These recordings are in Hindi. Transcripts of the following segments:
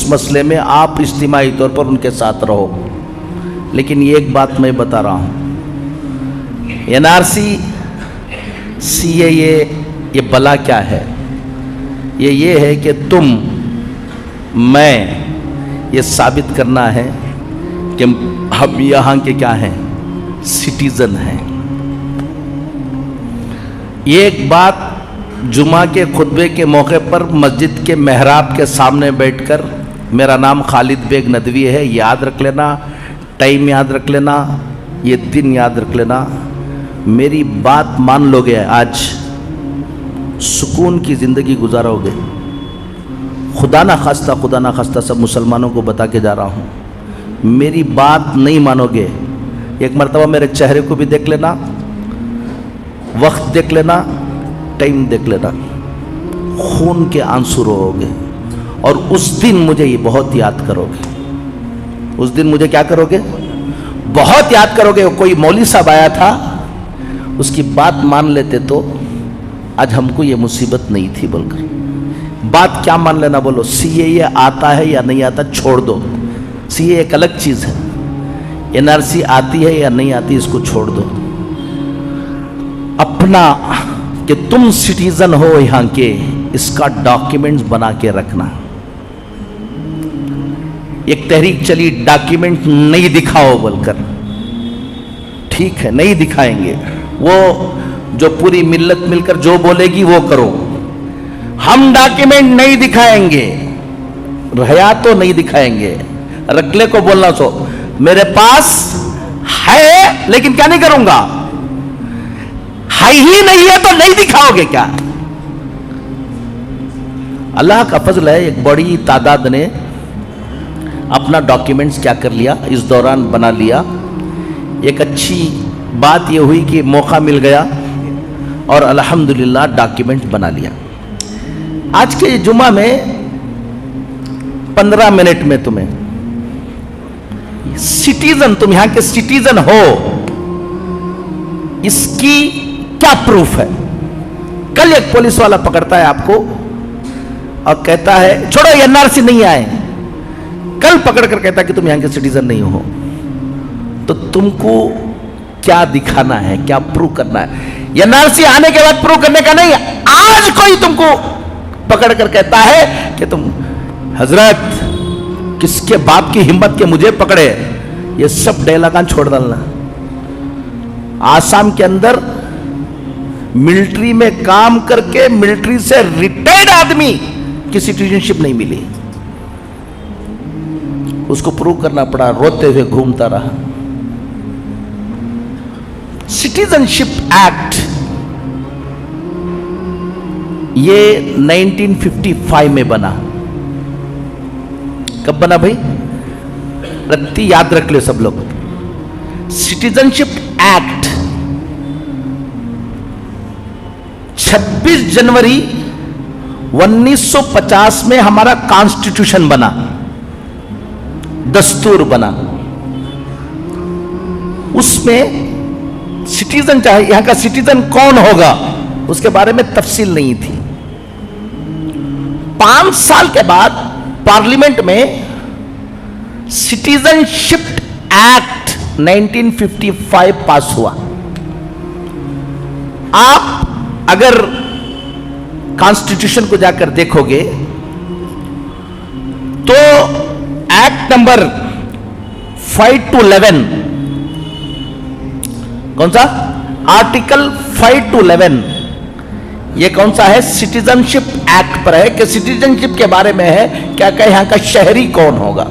उस मसले में आप इज्तिमाई तौर पर उनके साथ रहो। लेकिन ये एक बात मैं बता रहा हूँ, NRC CAA ये बला क्या है? ये है कि तुम मैं ये साबित करना है कि हम यहाँ के क्या हैं, सिटीजन हैं। ये एक बात जुमा के खुतबे के मौके पर मस्जिद के मेहराब के सामने बैठकर, मेरा नाम खालिद बेग नदवी है, याद रख लेना, टाइम याद रख लेना, ये दिन याद रख लेना, मेरी बात मान लोगे, आज सुकून की ज़िंदगी गुजारोगे। खुदा ना खास्ता सब मुसलमानों को बता के जा रहा हूँ, मेरी बात नहीं मानोगे, एक मरतबा मेरे चेहरे को भी देख लेना, वक्त देख लेना, टाइम देख लेना, खून के आंसू रोओगे। और उस दिन मुझे ये बहुत याद करोगे, उस दिन मुझे क्या करोगे, बहुत याद करोगे। कोई मौलवी साहब आया था, उसकी बात मान लेते तो आज हमको ये मुसीबत नहीं थी बोलकर। बात क्या मान लेना बोलो, CAA आता है या नहीं आता छोड़ दो, CAA एक अलग चीज़ है, NRC आती है या नहीं आती इसको छोड़ दो। अपना कि तुम सिटीजन हो यहाँ के, इसका डॉक्यूमेंट्स बना के रखना। एक तहरीक चली, डॉक्यूमेंट नहीं दिखाओ बोलकर, ठीक है नहीं दिखाएंगे, वो जो पूरी मिल्लत मिलकर जो बोलेगी वो करो, हम डॉक्यूमेंट नहीं दिखाएंगे, रहया तो नहीं दिखाएंगे। रखले को बोलना सो मेरे पास है लेकिन क्या नहीं करूंगा, है ही नहीं है तो नहीं दिखाओगे क्या? अल्लाह का फजल है, एक बड़ी तादाद ने अपना डॉक्यूमेंट्स क्या कर लिया, इस दौरान बना लिया। एक अच्छी बात यह हुई कि मौका मिल गया और अल्हम्दुलिल्लाह डॉक्यूमेंट्स बना लिया। आज के जुमा में 15 मिनट में तुम्हें सिटीजन, तुम यहां के सिटीजन हो, इसकी क्या प्रूफ है? कल एक पुलिस वाला पकड़ता है आपको और कहता है छोड़ो NRC नहीं आए, कल पकड़ कर कहता है कि तुम यहां के सिटीजन नहीं हो, तो तुमको क्या दिखाना है, क्या प्रूव करना है? NRC आने के बाद प्रूव करने का नहीं, आज कोई तुमको पकड़ कर कहता है कि तुम हजरत किसके बाप की हिम्मत के मुझे पकड़े, ये सब डायलॉग छोड़ डालना। आसाम के अंदर मिलिट्री में काम करके मिलिट्री से रिटायर्ड आदमी की सिटीजनशिप नहीं मिली, उसको प्रूव करना पड़ा, रोते हुए घूमता रहा। सिटीजनशिप एक्ट ये 1955 में बना। कब बना भाई? रत्ती याद रख ले सब लोग। सिटीजनशिप एक्ट 26 जनवरी 1950 में हमारा कॉन्स्टिट्यूशन बना, दस्तूर बना। उसमें सिटीजन, चाहे यहां का सिटीजन कौन होगा उसके बारे में तफसील नहीं थी। 5 साल के बाद पार्लियामेंट में सिटीजनशिप एक्ट 1955 पास हुआ। आप अगर कॉन्स्टिट्यूशन को जाकर देखोगे तो एक्ट नंबर 5 to 11, कौन सा आर्टिकल 5 to 11, ये कौन सा है? सिटीजनशिप एक्ट पर है कि सिटीजनशिप के बारे में है क्या क्या, यहां का शहरी कौन होगा।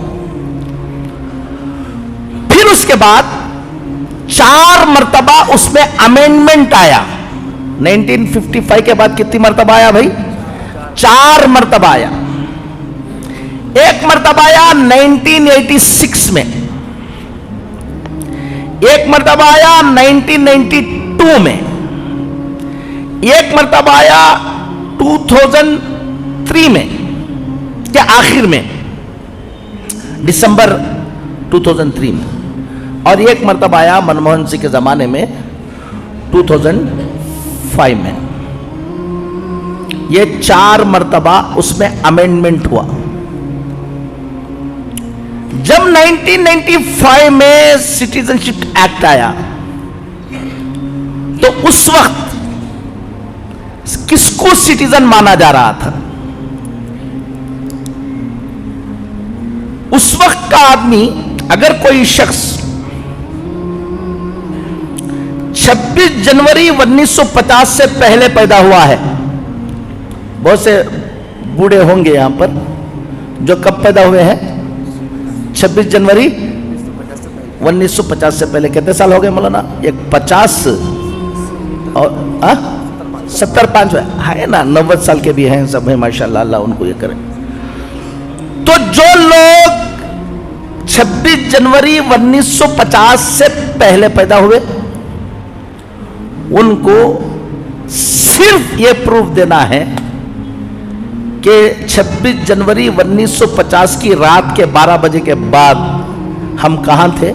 फिर उसके बाद 4 मर्तबा उसमें अमेंडमेंट आया। 1955 के बाद कितनी मर्तबा आया भाई? 4 मर्तबा आया। एक मर्तबा आया 1986 में, एक मर्तबा आया 1992 में, एक मर्तबा आया 2003 में के आखिर में, दिसंबर 2003 में, और एक मर्तबा आया मनमोहन सिंह के जमाने में 2005 में। ये 4 मर्तबा उसमें अमेंडमेंट हुआ। जब 1995 में सिटीजनशिप एक्ट आया तो उस वक्त किसको सिटीजन माना जा रहा था? उस वक्त का आदमी, अगर कोई शख्स 26 जनवरी 1950 से पहले पैदा हुआ है, बहुत से बूढ़े होंगे यहां पर जो कब पैदा हुए हैं? 26 जनवरी 1950 से पहले। कितने साल हो गए मौलाना? एक 50 और 75 है ना, 90 साल के भी हैं सब हैं माशाल्लाह, अल्लाह उनको ये करे। तो जो लोग 26 जनवरी 1950 से पहले पैदा हुए, उनको सिर्फ ये प्रूफ देना है कि 26 जनवरी 1950 की रात के 12 बजे के बाद हम कहां थे?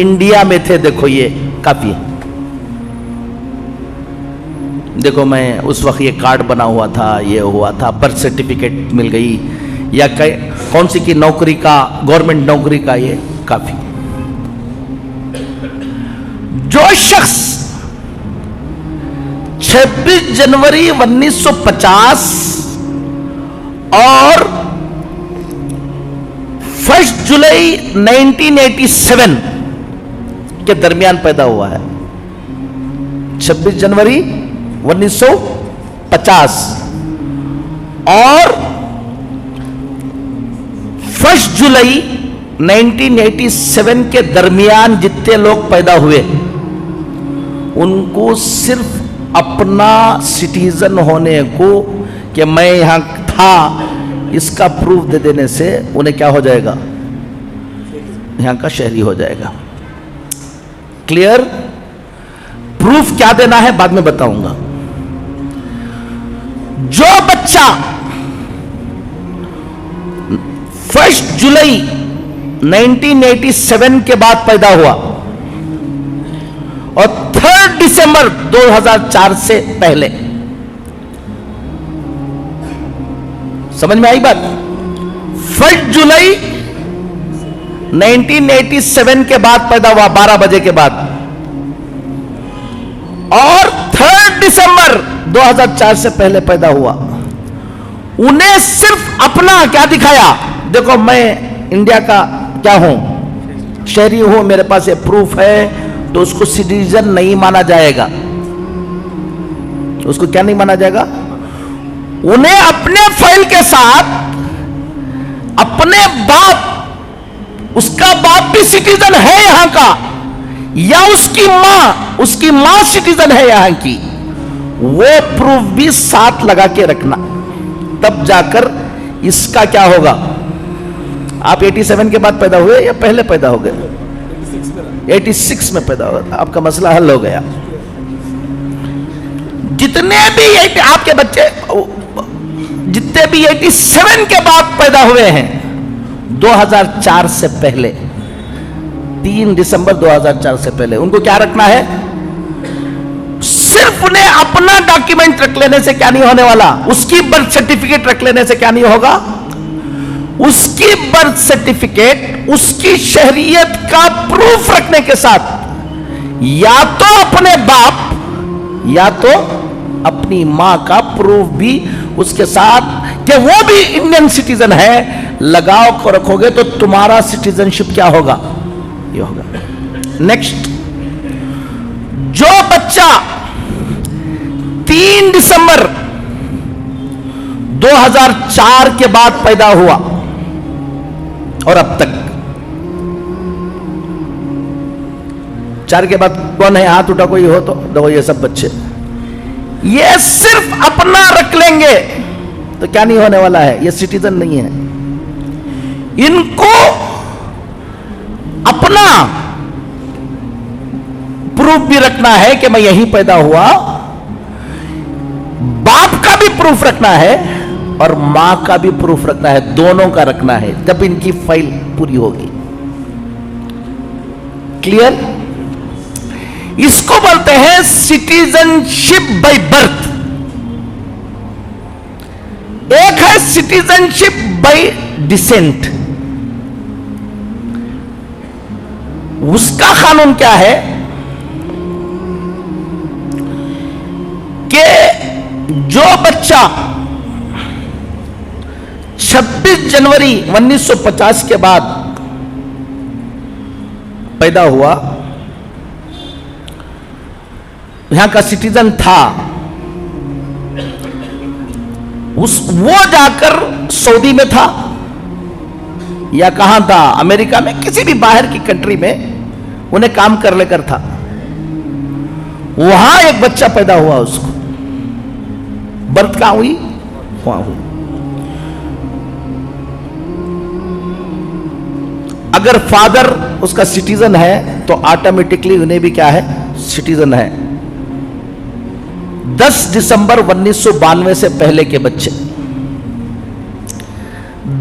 इंडिया में थे। देखो ये काफी है। देखो मैं उस वक्त ये कार्ड बना हुआ था, ये हुआ था, बर्थ सर्टिफिकेट मिल गई, या कौन सी की नौकरी का, गवर्नमेंट नौकरी का, ये काफी। जो शख्स 26 जनवरी 1950 और 1 जुलाई 1987 के दरमियान पैदा हुआ है, 26 जनवरी 1950 और 1 जुलाई 1987 के दरमियान जितने लोग पैदा हुए, उनको सिर्फ अपना सिटीजन होने को, कि मैं यहां था, इसका प्रूफ दे देने से उन्हें क्या हो जाएगा? यहां का शहरी हो जाएगा। क्लियर? प्रूफ क्या देना है बाद में बताऊंगा। जो बच्चा 1 जुलाई 1987 के बाद पैदा हुआ और 3 दिसंबर 2004 से पहले, समझ में आई बात? 1 जुलाई 1987 के बाद पैदा हुआ 12 बजे के बाद, और 3 दिसंबर 2004 से पहले पैदा हुआ, उन्हें सिर्फ अपना क्या दिखाया? देखो मैं इंडिया का क्या हूं, शहरी हूं, मेरे पास ये प्रूफ है, तो उसको सिटीजन नहीं माना जाएगा। उसको क्या नहीं माना जाएगा? उन्हें अपने फाइल के साथ अपने बाप, उसका बाप भी सिटीजन है यहां का, या उसकी मां सिटीजन है यहां की, वो प्रूफ भी साथ लगा के रखना, तब जाकर इसका क्या होगा। आप 87 के बाद पैदा हुए या पहले पैदा हो गए? 86 में पैदा हुआ, आपका मसला हल हो गया। जितने भी आपके बच्चे जितने भी 87 के बाद पैदा हुए हैं 2004 से पहले, 3 दिसंबर 2004 से पहले, उनको क्या रखना है? सिर्फ उन्हें अपना डॉक्यूमेंट रख लेने से क्या नहीं होने वाला, उसकी बर्थ सर्टिफिकेट रख लेने से क्या नहीं होगा, उसकी बर्थ सर्टिफिकेट, उसकी शहरियत का प्रूफ रखने के साथ या तो अपने बाप या तो अपनी मां का प्रूफ भी उसके साथ कि वो भी इंडियन सिटीजन है, लगाव को रखोगे तो तुम्हारा सिटीजनशिप क्या होगा? ये होगा। नेक्स्ट, जो बच्चा 3 दिसंबर 2004 के बाद पैदा हुआ और अब तक, 4 के बाद कौन है? हाथ उठा कोई हो तो देखो, ये सब बच्चे ये सिर्फ अपना रख लेंगे तो क्या नहीं होने वाला है, ये सिटीजन नहीं है। इनको अपना प्रूफ भी रखना है कि मैं यहीं पैदा हुआ, बाप का भी प्रूफ रखना है और मां का भी प्रूफ रखना है, दोनों का रखना है, जब इनकी फाइल पूरी होगी। क्लियर? इसको बोलते हैं सिटीजनशिप बाय बर्थ। एक है सिटीजनशिप बाय डिसेंट, उसका कानून क्या है कि जो बच्चा 26 जनवरी 1950 के बाद पैदा हुआ, यहां का सिटीजन था, वो जाकर सऊदी में था या कहां था, अमेरिका में, किसी भी बाहर की कंट्री में उन्हें काम कर लेकर था, वहां एक बच्चा पैदा हुआ, उसको बर्थ कहां हुई, वहां हुई। अगर फादर उसका सिटीजन है तो ऑटोमेटिकली उन्हें भी क्या है, सिटीजन है। 10 दिसंबर 1992 से पहले के बच्चे,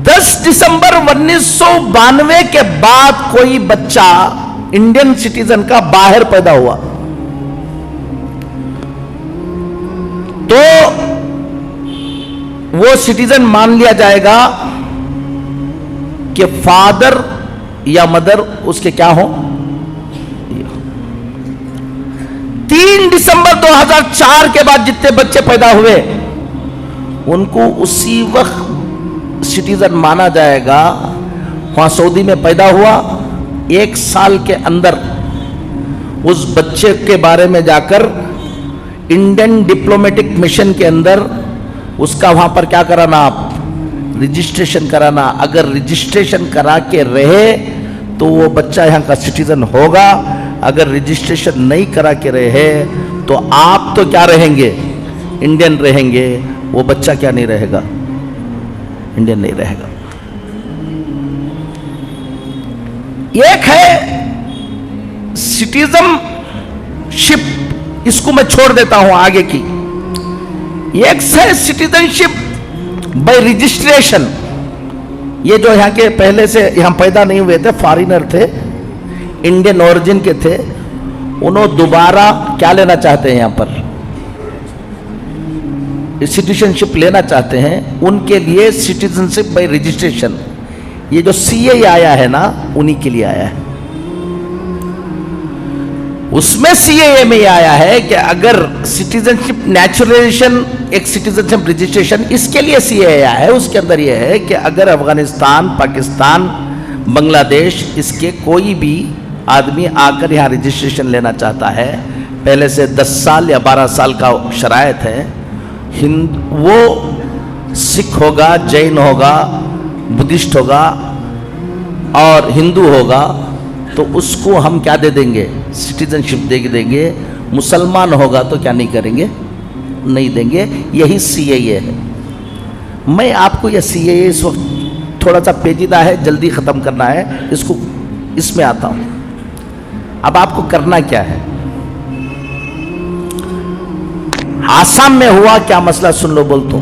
10 दिसंबर 1992 के बाद कोई बच्चा इंडियन सिटीजन का बाहर पैदा हुआ तो वो सिटीजन मान लिया जाएगा कि फादर या मदर उसके क्या हो। 3 दिसंबर 2004 के बाद जितने बच्चे पैदा हुए उनको उसी वक्त सिटीजन माना जाएगा। वहां सऊदी में पैदा हुआ, 1 साल के अंदर उस बच्चे के बारे में जाकर इंडियन डिप्लोमेटिक मिशन के अंदर उसका वहां पर क्या कराना, आप रजिस्ट्रेशन कराना। अगर रजिस्ट्रेशन करा के रहे तो वो बच्चा यहां का सिटीजन होगा, अगर रजिस्ट्रेशन नहीं करा के रहे तो आप तो क्या रहेंगे, इंडियन रहेंगे, वो बच्चा क्या नहीं रहेगा, इंडियन नहीं रहेगा। एक है सिटीजनशिप, इसको मैं छोड़ देता हूं आगे की। एक है सिटीजनशिप बाय रजिस्ट्रेशन, ये जो यहाँ के पहले से यहाँ पैदा नहीं हुए थे, फॉरेनर थे, इंडियन ओरिजिन के थे, उन्होंने दोबारा क्या लेना चाहते हैं, यहाँ पर सिटीजनशिप लेना चाहते हैं, उनके लिए सिटीजनशिप बाय रजिस्ट्रेशन, ये जो सीए आया है ना, उन्हीं के लिए आया है। उसमें सीएए में आया है कि अगर सिटीजनशिप नेचुरलाइजेशन, एक सिटीजनशिप रजिस्ट्रेशन, इसके लिए सीएए आया है। उसके अंदर यह है कि अगर अफगानिस्तान, पाकिस्तान, बांग्लादेश, इसके कोई भी आदमी आकर यहाँ रजिस्ट्रेशन लेना चाहता है, पहले से 10 साल या 12 साल का शरायत है, वो सिख होगा, जैन होगा, बुद्धिस्ट होगा और हिंदू होगा, तो उसको हम क्या दे देंगे, सिटीजनशिप दे देंगे। मुसलमान होगा तो क्या नहीं करेंगे, नहीं देंगे। यही सीएए है। मैं आपको यह सीएए इस वक्त थोड़ा सा पेचीदा है, जल्दी ख़त्म करना है इसको, इसमें आता हूं। अब आपको करना क्या है, आसाम में हुआ क्या मसला सुन लो, बोलता हूं।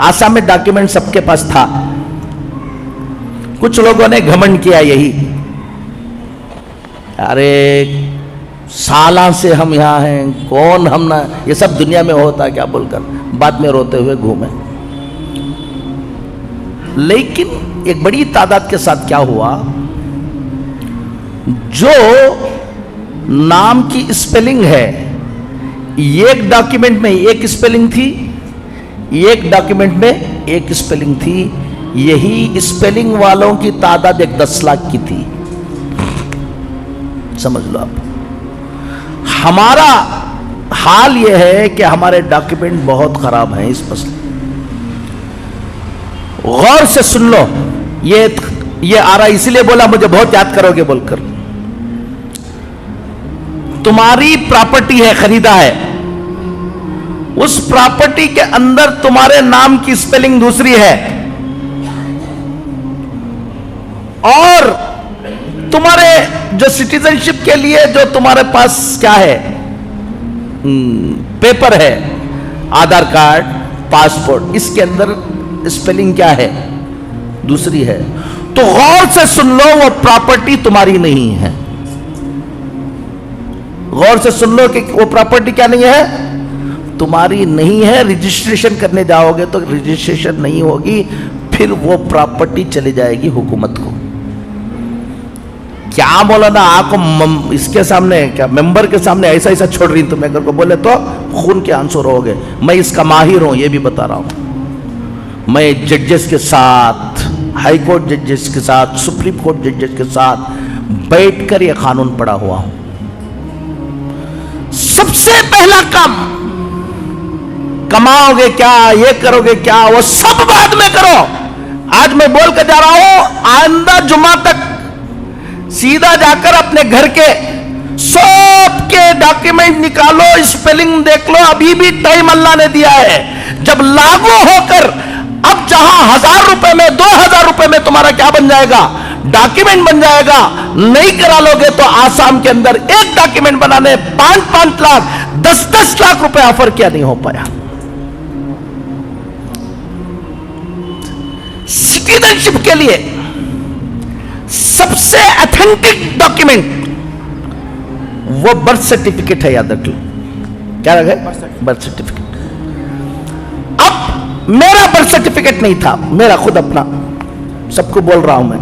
आसाम में डॉक्यूमेंट सबके पास था, कुछ लोगों ने घमंड किया यही, अरे सालों से हम यहां हैं, कौन हम ना, ये सब दुनिया में होता है क्या बोलकर बाद में रोते हुए घूमे। लेकिन एक बड़ी तादाद के साथ क्या हुआ, जो नाम की स्पेलिंग है, एक डॉक्यूमेंट में एक स्पेलिंग थी, एक डॉक्यूमेंट में एक स्पेलिंग थी, यही स्पेलिंग वालों की तादाद 10 लाख की थी। समझ लो आप, हमारा हाल यह है कि हमारे डॉक्यूमेंट बहुत खराब हैं इस मसले। गौर से सुन लो, ये आ रहा इसलिए बोला, मुझे बहुत याद करोगे बोलकर। तुम्हारी प्रॉपर्टी है, खरीदा है, उस प्रॉपर्टी के अंदर तुम्हारे नाम की स्पेलिंग दूसरी है और तुम्हारे जो सिटीजनशिप के लिए जो तुम्हारे पास क्या है, पेपर है, आधार कार्ड, पासपोर्ट, इसके अंदर स्पेलिंग क्या है, दूसरी है। तो गौर से सुन लो, वो प्रॉपर्टी तुम्हारी नहीं है। गौर से सुन लो कि वो प्रॉपर्टी क्या नहीं है, तुम्हारी नहीं है। रजिस्ट्रेशन करने जाओगे तो रजिस्ट्रेशन नहीं होगी, फिर वो प्रॉपर्टी चली जाएगी हुकूमत को। क्या बोला ना, आपको इसके सामने क्या मेंबर के सामने ऐसा ऐसा छोड़ रही तुम अगर को बोले तो खून के आंसू रहोगे। मैं इसका माहिर हूं, ये भी बता रहा हूं। मैं जजेस के साथ, हाई कोर्ट जजेस के साथ, सुप्रीम कोर्ट जजेस के साथ बैठकर यह कानून पढ़ा हुआ हूं। सबसे पहला काम, कमाओगे क्या, ये करोगे क्या, वो सब बाद में करो। आज मैं बोल कर जा रहा हूं, आइंदा जुमा तक सीधा जाकर अपने घर के सब के डॉक्यूमेंट निकालो, स्पेलिंग देख लो। अभी भी टाइम अल्लाह ने दिया है। जब लागू होकर अब जहां 1000 रुपए में 2000 रुपए में तुम्हारा क्या बन जाएगा, डॉक्यूमेंट बन जाएगा। नहीं करा लोगे तो आसाम के अंदर एक डॉक्यूमेंट बनाने 5-5 लाख 10-10 लाख रुपए ऑफर किया, नहीं हो पाया। सिटीजनशिप के लिए सबसे ऑथेंटिक डॉक्यूमेंट वो बर्थ सर्टिफिकेट है, याद रख लो। क्या रखे? Birth certificate. अब मेरा बर्थ सर्टिफिकेट नहीं था, मेरा खुद अपना, सबको बोल रहा हूं मैं,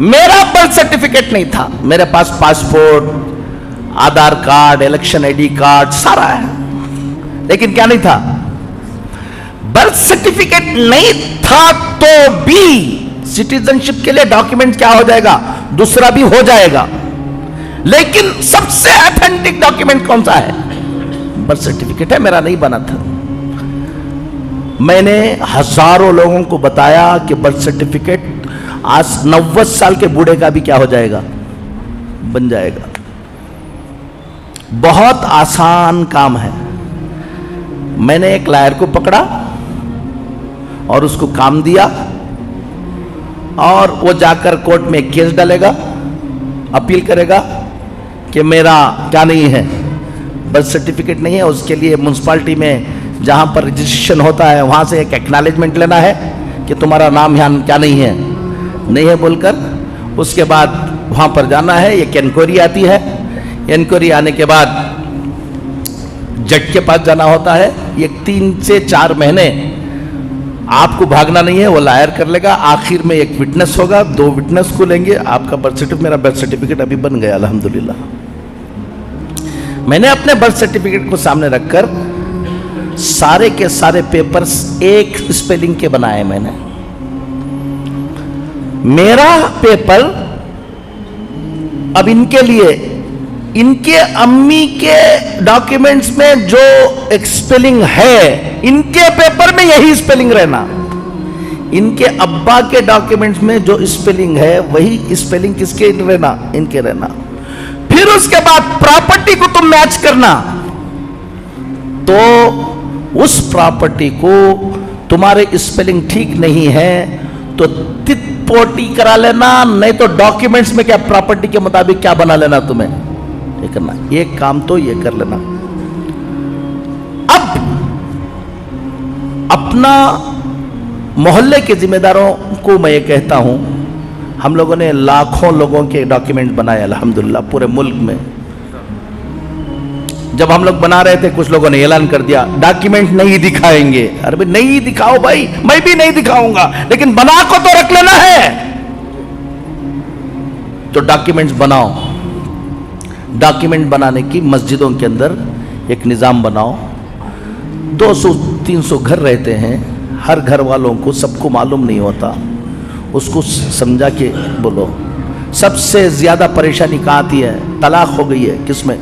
मेरा बर्थ सर्टिफिकेट नहीं था। मेरे पास पासपोर्ट, आधार कार्ड, इलेक्शन आईडी कार्ड सारा है, लेकिन क्या नहीं था? बर्थ सर्टिफिकेट नहीं था तो भी सिटीजनशिप के लिए डॉक्यूमेंट क्या हो जाएगा, दूसरा भी हो जाएगा। लेकिन सबसे ऑथेंटिक डॉक्यूमेंट कौन सा है? बर्थ सर्टिफिकेट है। मेरा नहीं बना था। मैंने हजारों लोगों को बताया कि बर्थ सर्टिफिकेट आज 90 साल के बूढ़े का भी क्या हो जाएगा, बन जाएगा। बहुत आसान काम है। मैंने एक लायर को पकड़ा और उसको काम दिया, और वो जाकर कोर्ट में केस डालेगा, अपील करेगा कि मेरा क्या नहीं है, बर्थ सर्टिफिकेट नहीं है। उसके लिए म्यूनसिपालिटी में जहां पर रजिस्ट्रेशन होता है वहां से एक एक्नॉलेजमेंट लेना है कि तुम्हारा नाम यहाँ क्या नहीं है बोलकर। उसके बाद वहां पर जाना है, एक इंक्वायरी आती है। इंक्वायरी आने के बाद जज के पास जाना होता है। ये 3 से 4 महीने आपको भागना नहीं है, वो लायर कर लेगा। आखिर में एक विटनेस होगा, 2 विटनेस को लेंगे, आपका बर्थ सर्टिफिकेट, मेरा बर्थ सर्टिफिकेट अभी बन गया अल्हम्दुलिल्लाह। मैंने अपने बर्थ सर्टिफिकेट को सामने रखकर सारे के सारे पेपर्स एक स्पेलिंग के बनाए मैंने। मेरा पेपर अब इनके लिए, इनके अम्मी के डॉक्यूमेंट्स में जो एक स्पेलिंग है, इनके पेपर में यही स्पेलिंग रहना। इनके अब्बा के डॉक्यूमेंट्स में जो स्पेलिंग है वही स्पेलिंग किसके रहना, इनके रहना। फिर उसके बाद प्रॉपर्टी को तुम मैच करना, तो उस प्रॉपर्टी को तुम्हारे स्पेलिंग ठीक नहीं है तो तितपोटी करा लेना, नहीं तो डॉक्यूमेंट्स में क्या प्रॉपर्टी के मुताबिक क्या बना लेना तुम्हें, ये करना। ये काम तो ये कर लेना। अब अपना मोहल्ले के जिम्मेदारों को मैं ये कहता हूं, हम लोगों ने लाखों लोगों के डॉक्यूमेंट बनाए अल्हम्दुलिल्लाह पूरे मुल्क में। जब हम लोग बना रहे थे कुछ लोगों ने ऐलान कर दिया डॉक्यूमेंट नहीं दिखाएंगे। अरे भाई नहीं दिखाओ भाई, मैं भी नहीं दिखाऊंगा, लेकिन बना को तो रख लेना है। तो डॉक्यूमेंट्स बनाओ। डॉक्यूमेंट बनाने की मस्जिदों के अंदर एक निज़ाम बनाओ। 200-300 घर रहते हैं, हर घर वालों को सबको मालूम नहीं होता, उसको समझा के बोलो। सबसे ज्यादा परेशानी कहाँ आती है? तलाक हो गई है, किसमें?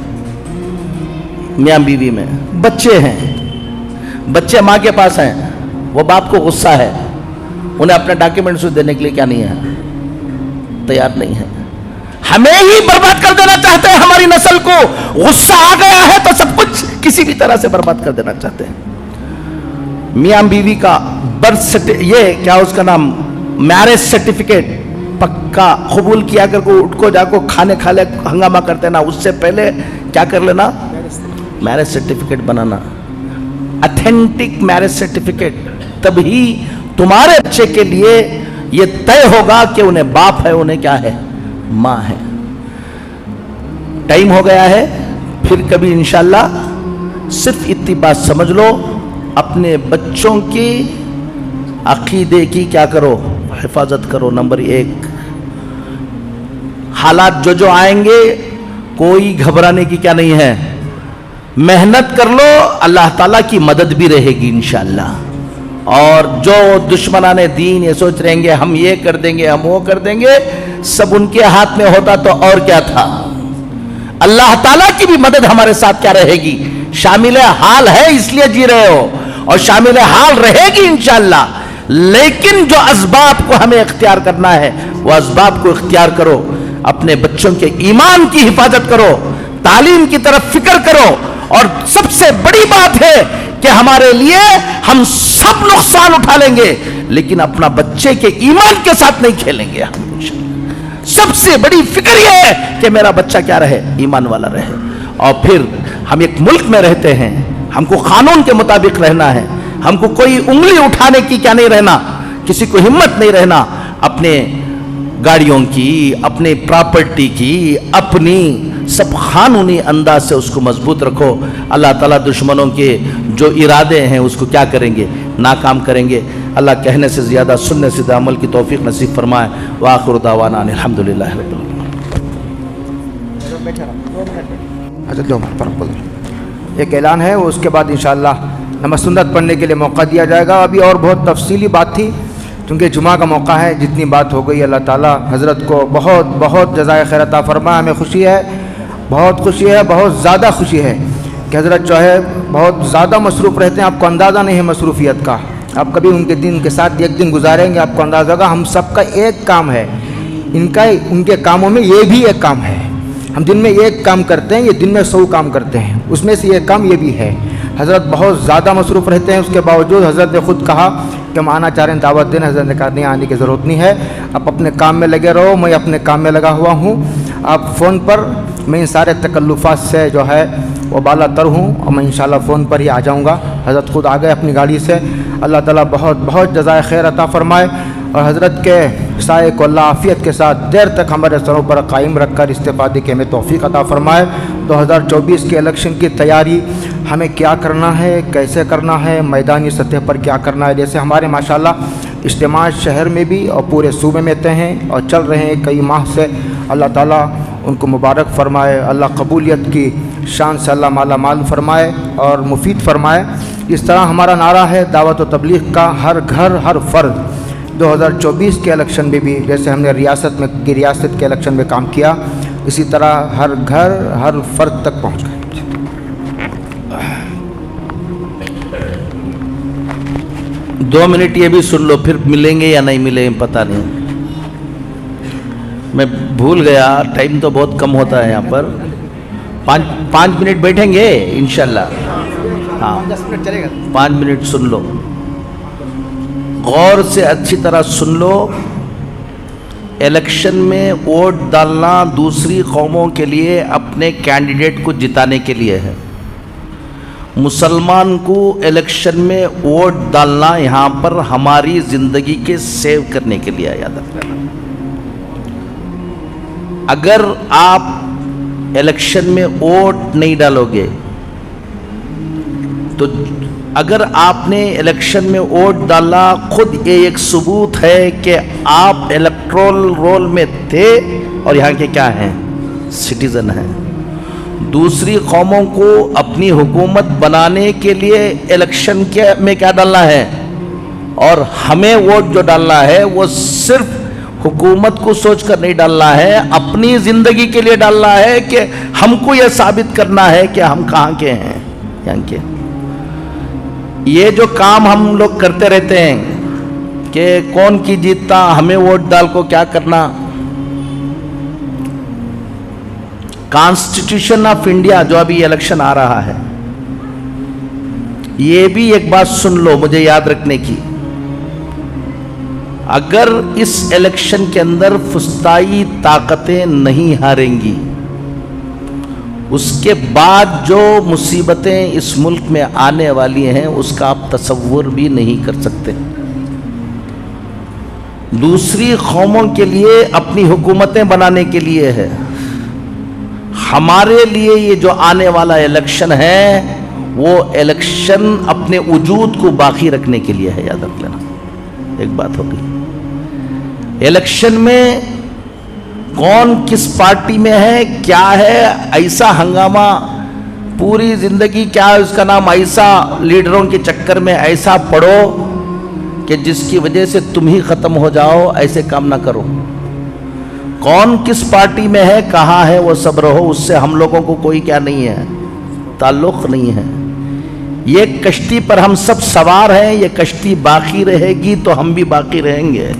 मियाँ बीवी में। बच्चे हैं, बच्चे माँ के पास हैं, वो बाप को गुस्सा है, उन्हें अपने डॉक्यूमेंट्स देने के लिए क्या नहीं है, तैयार नहीं है। हमें ही बर्बाद कर देना चाहते हैं, हमारी नस्ल को गुस्सा आ गया है तो सब कुछ किसी भी तरह से बर्बाद कर देना चाहते हैं। मियाँ बीवी का बर्थ सर्टिफिकेट, ये क्या उसका नाम, मैरिज सर्टिफिकेट पक्का कबूल किया कर को उठ को जाको खाने खा ले हंगामा करते ना, उससे पहले क्या कर लेना, मैरिज सर्टिफिकेट बनाना, ऑथेंटिक मैरिज सर्टिफिकेट। तभी तुम्हारे बच्चे के लिए यह तय होगा कि उन्हें बाप है, उन्हें क्या है, मां है। टाइम हो गया है, फिर कभी इंशाल्लाह। सिर्फ इतनी बात समझ लो, अपने बच्चों की अकीदे की क्या करो, हिफाजत करो। नंबर 1 हालात जो जो आएंगे कोई घबराने की क्या नहीं है, मेहनत कर लो, अल्लाह ताला की मदद भी रहेगी इंशाअल्लाह। और जो दुश्मनाने दीन ये सोच रहेंगे हम ये कर देंगे हम वो कर देंगे, सब उनके हाथ में होता तो और क्या था। अल्लाह ताला की भी मदद हमारे साथ क्या रहेगी, शामिल हाल है इसलिए जी रहे हो और शामिल हाल रहेगी इंशाअल्लाह। लेकिन जो असबाब को हमें इख्तियार करना है वो असबाब को इख्तियार करो, अपने बच्चों के ईमान की हिफाजत करो, तालीम की तरफ फिक्र करो। और सबसे बड़ी बात है कि हमारे लिए हम सब नुकसान उठा लेंगे लेकिन अपना बच्चे के ईमान के साथ नहीं खेलेंगे हम। सबसे बड़ी फिक्र यह है कि मेरा बच्चा क्या रहे, ईमान वाला रहे। और फिर हम एक मुल्क में रहते हैं, हमको कानून के मुताबिक रहना है, हमको कोई उंगली उठाने की क्या नहीं रहना, किसी को हिम्मत नहीं रहना अपने गाड़ियों की, अपने प्रॉपर्टी की, अपनी सब कानूनी अंदाज से उसको मजबूत रखो। अल्लाह ताला दुश्मनों के जो इरादे हैं उसको क्या करेंगे, नाकाम करेंगे। अल्लाह कहने से ज़्यादा सुनने से अमल की तौफीक नसीब फरमाए। व आखिर दावाना अल्हम्दुलिल्लाह रब्बिल आलमीन। एक ऐलान है, उसके बाद इंशाअल्लाह नमाज़ सुन्नत पढ़ने के लिए मौका दिया जाएगा। अभी और बहुत तफसीली बात थी, क्योंकि जुमा का मौका है, जितनी बात हो गई अल्लाह ताला हज़रत को बहुत बहुत जज़ाए खैर अता फरमाए। हमें खुशी है, बहुत खुशी है, बहुत ज़्यादा खुशी है कि हज़रत जो है बहुत ज़्यादा मसरूफ़ रहते हैं। आपको अंदाज़ा नहीं है मसरूफ़ियत का, आप कभी उनके दिन के साथ एक दिन गुजारेंगे आपको अंदाज़ा होगा। हम सबका एक काम है, इनका उनके कामों में ये भी एक काम है। हम दिन में एक काम करते हैं, ये दिन में 100 काम करते हैं, उसमें से एक काम ये भी है। हज़रत बहुत ज़्यादा मसरूफ़ रहते हैं, उसके बावजूद हज़रत ने ख़ुद कहा कि हम आना चाह रहे हैं, दावत देना। हज़रत ने कहा नहीं, आने की ज़रूरत नहीं है, आप अपने काम में लगे रहो, मैं अपने काम में लगा हुआ हूँ। आप फ़ोन पर, मैं इन सारे तकल्लुफ़ात से जो है वो बाला तर हूँ और मैं इंशाअल्लाह फ़ोन पर ही आ जाऊँगा। हज़रत ख़ुद आ गए अपनी गाड़ी से। अल्लाह ताला बहुत बहुत जज़ाए खैर अता फ़रमाए और हज़रत के साए को अल्लाह आफ़ियत के साथ देर तक हमारे सरों पर कायम रख कर इस्तेफ़ादे की हमें तौफ़ीक़ अता फ़रमाए। 2024 के इलेक्शन की तैयारी हमें क्या करना है, कैसे करना है, मैदानी सतह पर क्या करना है। जैसे हमारे माशाअल्लाह इज्तिमा शहर में भी और पूरे सूबे में तय हैं और चल रहे हैं कई माह से। अल्लाह ताला उनको मुबारक फ़रमाए, अल्लाह कबूलियत की शान से अल्लाह माला माल फ़रमाए और मुफीद फ़रमाए। इस तरह हमारा नारा है दावत व तबलीग का, हर घर हर फ़र्द। 2024 के इलेक्शन में भी जैसे हमने रियासत के इलेक्शन में काम किया, इसी तरह हर घर हर फ़र्द तक पहुँच गए। 2 मिनट ये भी सुन लो, फिर मिलेंगे या नहीं मिलेंगे पता नहीं, मैं भूल गया। टाइम तो बहुत कम होता है यहाँ पर। 5 मिनट बैठेंगे इंशाल्लाह। हाँ 10 मिनट चलेगा। 5 मिनट सुन लो, गौर से अच्छी तरह सुन लो। इलेक्शन में वोट डालना दूसरी कौमों के लिए अपने कैंडिडेट को जिताने के लिए है। मुसलमान को इलेक्शन में वोट डालना यहाँ पर हमारी ज़िंदगी के सेव करने के लिए, याद रखना। अगर आप इलेक्शन में वोट नहीं डालोगे तो अगर आपने इलेक्शन में वोट डाला, खुद ये एक सबूत है कि आप इलेक्टोरल रोल में थे और यहाँ के क्या हैं, सिटीज़न हैं। दूसरी कौमों को अपनी हुकूमत बनाने के लिए इलेक्शन में क्या डालना है, और हमें वोट जो डालना है वो सिर्फ हुकूमत को सोचकर नहीं डालना है, अपनी ज़िंदगी के लिए डालना है कि हमको यह साबित करना है कि हम कहाँ के हैं, यहाँ के। ये जो काम हम लोग करते रहते हैं कि कौन की जीतता, हमें वोट डाल को क्या करना। कॉन्स्टिट्यूशन ऑफ इंडिया जो अभी इलेक्शन आ रहा है, ये भी एक बात सुन लो मुझे याद रखने की। अगर इस इलेक्शन के अंदर फुस्ताई ताकतें नहीं हारेंगी, उसके बाद जो मुसीबतें इस मुल्क में आने वाली हैं उसका आप तसव्वुर भी नहीं कर सकते। दूसरी कौमों के लिए अपनी हुकूमतें बनाने के लिए है, हमारे लिए ये जो आने वाला इलेक्शन है वो इलेक्शन अपने वजूद को बाकी रखने के लिए है, याद रख लेना। एक बात होगी, इलेक्शन में कौन किस पार्टी में है, क्या है, ऐसा हंगामा पूरी जिंदगी, क्या है उसका नाम, ऐसा लीडरों के चक्कर में ऐसा पड़ो कि जिसकी वजह से तुम ही खत्म हो जाओ, ऐसे काम ना करो। कौन किस पार्टी में है, कहाँ है, वो सब रहो, उससे हम लोगों को कोई क्या नहीं है, ताल्लुक नहीं है। ये कश्ती पर हम सब सवार हैं, ये कश्ती बाकी रहेगी तो हम भी बाकी रहेंगे,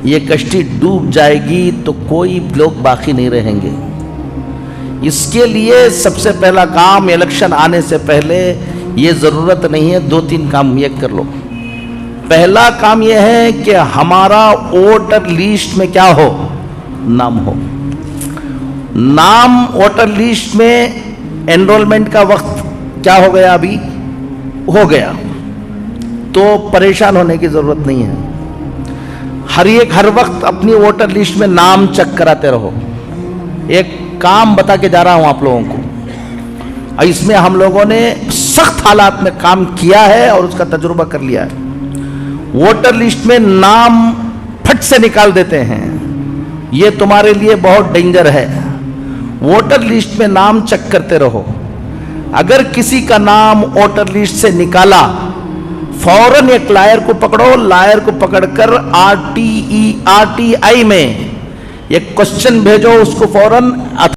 ये कश्ती डूब जाएगी तो कोई लोग बाकी नहीं रहेंगे। इसके लिए सबसे पहला काम, इलेक्शन आने से पहले ये ज़रूरत नहीं है, 2-3 काम ये कर लो। पहला काम यह है कि हमारा वोटर लिस्ट में क्या हो, नाम हो। नाम वोटर लिस्ट में एनरोलमेंट का वक्त क्या हो गया, अभी हो गया, तो परेशान होने की ज़रूरत नहीं है। हर वक्त अपनी वोटर लिस्ट में नाम चेक कराते रहो। एक काम बता के जा रहा हूं आप लोगों को, इसमें हम लोगों ने सख्त हालात में काम किया है और उसका तजुर्बा कर लिया है। वोटर लिस्ट में नाम फट से निकाल देते हैं, ये तुम्हारे लिए बहुत डेंजर है। वोटर लिस्ट में नाम चेक करते रहो। अगर किसी का नाम वोटर लिस्ट से निकाला, फौरन एक लायर को पकड़ो, लायर को पकड़कर RTI में एक क्वेश्चन भेजो उसको फौरन।